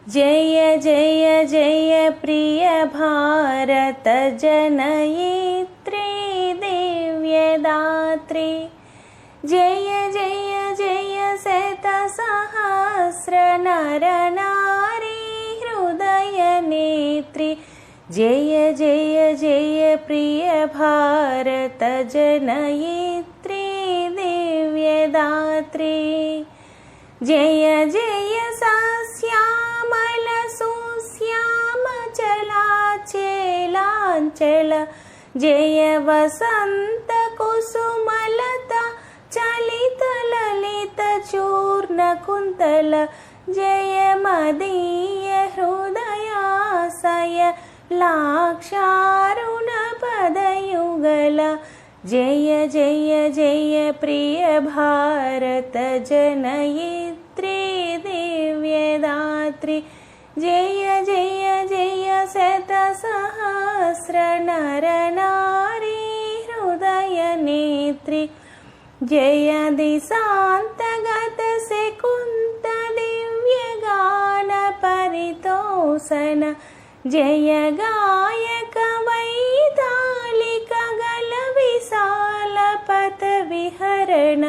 जय जय जय प्रिय भारत जनयित्री दिव्यदात्री। जय जय जय शतसहस्र नर नारी हृदय नेत्री। जय जय जय प्रिय भारत जनयित्री दिव्यदात्री। जय जय सस्यामल सुश्याम चलाचल। जय वसंत कुसुमलता चलित ललित चूर्ण कुंतल। जय मदीय हृदयाशय लाक्षारुण पदयुगल। जय जय जय प्रिय भारत जनयित्री दिव्यदात्री। जय जय जय शतसहस्र नर नारी हृदय नेत्री। जय दिशांतगत से कुंत दिव्य गान परितोषण। जय गायक वैतालिक गल विशाल पथ विहरण।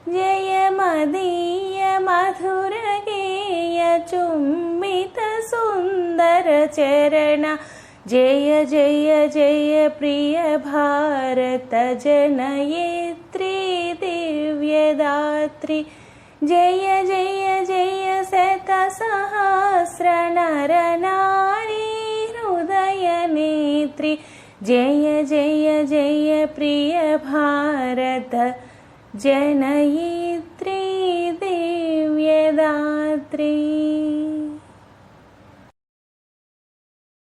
जय मदीय मधुर गेय चुम्बित सुंदर चरण। जय जय जय प्रिय भारत जनयित्री दिव्यदात्री। जय जय जय शतसहस्र नर नारी हृदय नेत्री। जय जय जय प्रिय भारत जनयित्री दिव्यदात्री।